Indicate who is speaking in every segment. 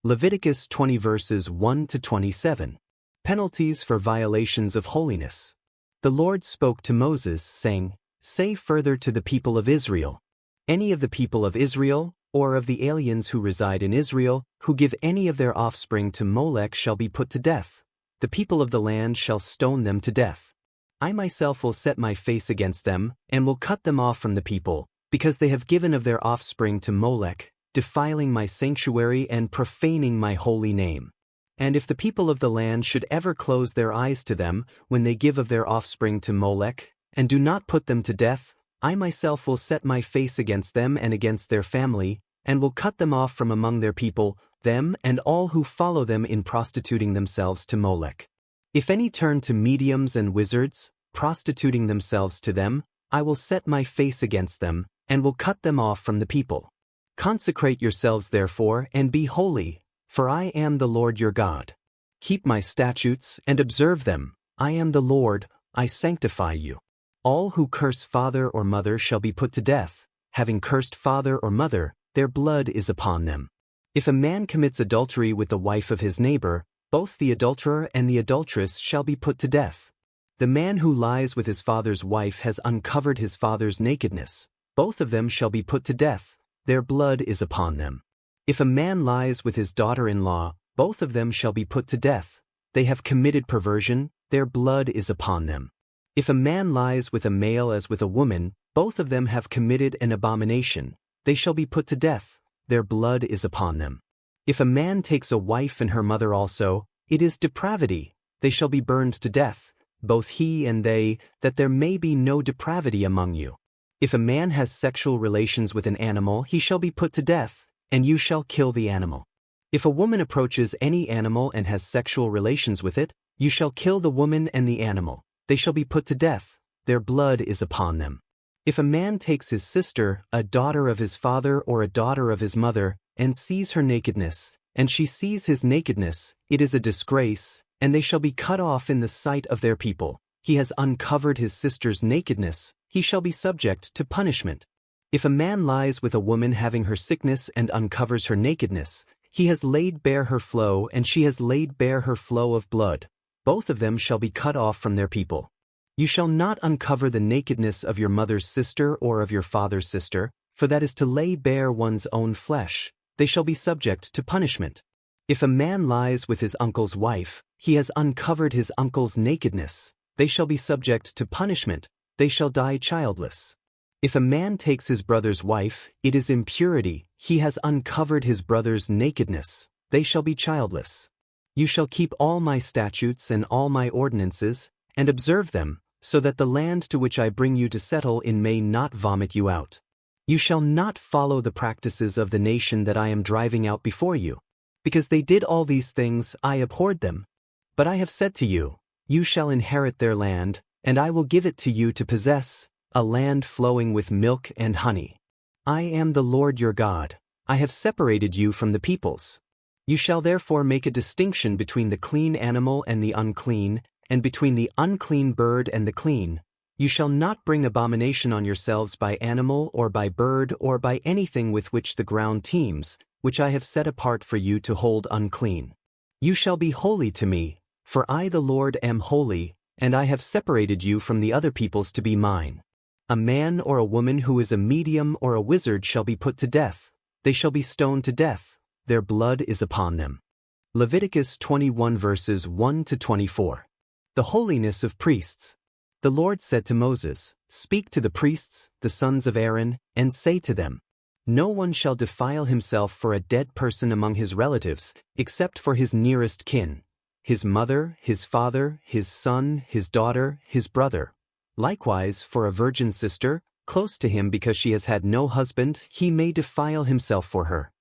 Speaker 1: Leviticus 20 verses 1 to 27. Penalties for violations of holiness. The Lord spoke to Moses, saying, "Say further to the people of Israel, any of the people of Israel, or of the aliens who reside in Israel, who give any of their offspring to Molech shall be put to death. The people of the land shall stone them to death. I myself will set my face against them, and will cut them off from the people, because they have given of their offspring to Molech, defiling my sanctuary and profaning my holy name. And if the people of the land should ever close their eyes to them, when they give of their offspring to Molech, and do not put them to death, I myself will set my face against them and against their family, and will cut them off from among their people, them and all who follow them in prostituting themselves to Molech. If any turn to mediums and wizards, prostituting themselves to them, I will set my face against them, and will cut them off from the people. Consecrate yourselves therefore, and be holy, for I am the Lord your God. Keep my statutes, and observe them. I am the Lord, I sanctify you. All who curse father or mother shall be put to death. Having cursed father or mother, their blood is upon them. If a man commits adultery with the wife of his neighbor, both the adulterer and the adulteress shall be put to death. The man who lies with his father's wife has uncovered his father's nakedness. Both of them shall be put to death. Their blood is upon them. If a man lies with his daughter-in-law, both of them shall be put to death. They have committed perversion, their blood is upon them. If a man lies with a male as with a woman, both of them have committed an abomination. They shall be put to death, their blood is upon them. If a man takes a wife and her mother also, it is depravity. They shall be burned to death, both he and they, that there may be no depravity among you. If a man has sexual relations with an animal, he shall be put to death, and you shall kill the animal. If a woman approaches any animal and has sexual relations with it, you shall kill the woman and the animal. They shall be put to death, their blood is upon them. If a man takes his sister, a daughter of his father or a daughter of his mother, and sees her nakedness, and she sees his nakedness, it is a disgrace, and they shall be cut off in the sight of their people. He has uncovered his sister's nakedness, he shall be subject to punishment. If a man lies with a woman having her sickness and uncovers her nakedness, he has laid bare her flow and she has laid bare her flow of blood. Both of them shall be cut off from their people. You shall not uncover the nakedness of your mother's sister or of your father's sister, for that is to lay bare one's own flesh. They shall be subject to punishment. If a man lies with his uncle's wife, he has uncovered his uncle's nakedness. They shall be subject to punishment. They shall die childless. If a man takes his brother's wife, it is impurity. He has uncovered his brother's nakedness. They shall be childless. You shall keep all my statutes and all my ordinances, and observe them, so that the land to which I bring you to settle in may not vomit you out. You shall not follow the practices of the nation that I am driving out before you. Because they did all these things, I abhorred them. But I have said to you, you shall inherit their land, and I will give it to you to possess, a land flowing with milk and honey. I am the Lord your God. I have separated you from the peoples. You shall therefore make a distinction between the clean animal and the unclean, and between the unclean bird and the clean. You shall not bring abomination on yourselves by animal or by bird or by anything with which the ground teems, which I have set apart for you to hold unclean. You shall be holy to me, for I the Lord am holy, and I have separated you from the other peoples to be mine. A man or a woman who is a medium or a wizard shall be put to death. They shall be stoned to death. Their blood is upon them. Leviticus 21 verses 1 to 24. The holiness of priests. The Lord said to Moses, "Speak to the priests, the sons of Aaron, and say to them, no one shall defile himself for a dead person among his relatives, except for his nearest kin, his mother, his father, his son, his daughter, his brother. Likewise, for a virgin sister, close to him because she has had no husband, he may defile himself for her.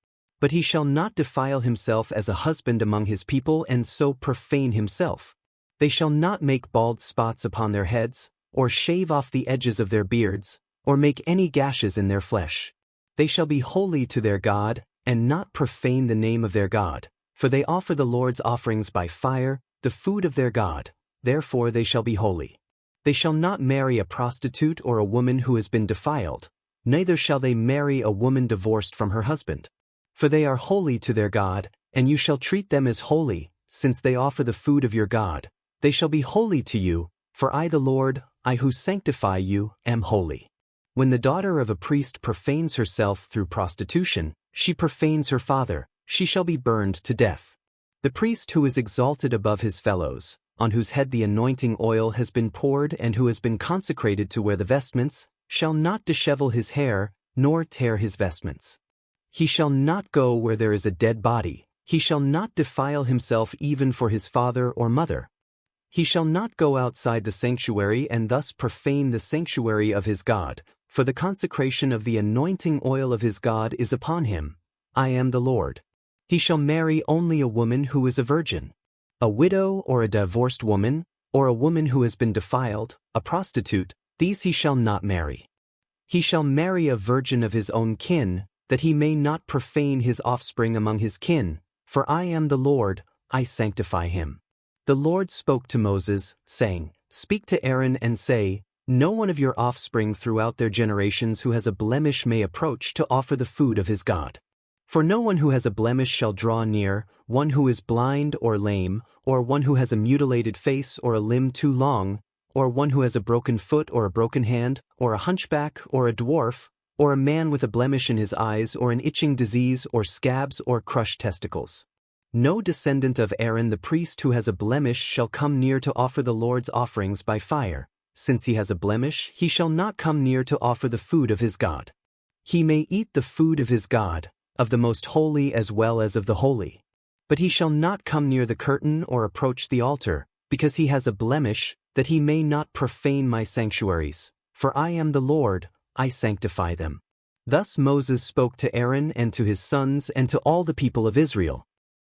Speaker 1: But he shall not defile himself as a husband among his people and so profane himself. They shall not make bald spots upon their heads, or shave off the edges of their beards, or make any gashes in their flesh. They shall be holy to their God, and not profane the name of their God, for they offer the Lord's offerings by fire, the food of their God, therefore they shall be holy. They shall not marry a prostitute or a woman who has been defiled, neither shall they marry a woman divorced from her husband. For they are holy to their God, And you shall treat them as holy, since they offer the food of your God. They shall be holy to you, for I the Lord, I who sanctify you, am holy. When the daughter of a priest profanes herself through prostitution, she profanes her father, she shall be burned to death. The priest who is exalted above his fellows, on whose head the anointing oil has been poured and who has been consecrated to wear the vestments, shall not dishevel his hair, nor tear his vestments. He shall not go where there is a dead body, he shall not defile himself even for his father or mother. He shall not go outside the sanctuary and thus profane the sanctuary of his God, for the consecration of the anointing oil of his God is upon him. I am the Lord. He shall marry only a woman who is a virgin. A widow or a divorced woman, or a woman who has been defiled, a prostitute, these he shall not marry. He shall marry a virgin of his own kin, that he may not profane his offspring among his kin, for I am the Lord, I sanctify him. The Lord spoke to Moses, saying, Speak to Aaron and say, No one of your offspring throughout their generations who has a blemish may approach to offer the food of his God. For no one who has a blemish shall draw near, one who is blind or lame, or one who has a mutilated face or a limb too long, or one who has a broken foot or a broken hand, or a hunchback or a dwarf, or a man with a blemish in his eyes or an itching disease or scabs or crushed testicles. No descendant of Aaron the priest who has a blemish shall come near to offer the Lord's offerings by fire. Since he has a blemish, he shall not come near to offer the food of his God. He may eat the food of his God, of the most holy as well as of the holy. But he shall not come near the curtain or approach the altar, because he has a blemish, that he may not profane my sanctuaries. For I am the Lord, I sanctify them. Thus Moses spoke to Aaron and to his sons and to all the people of Israel.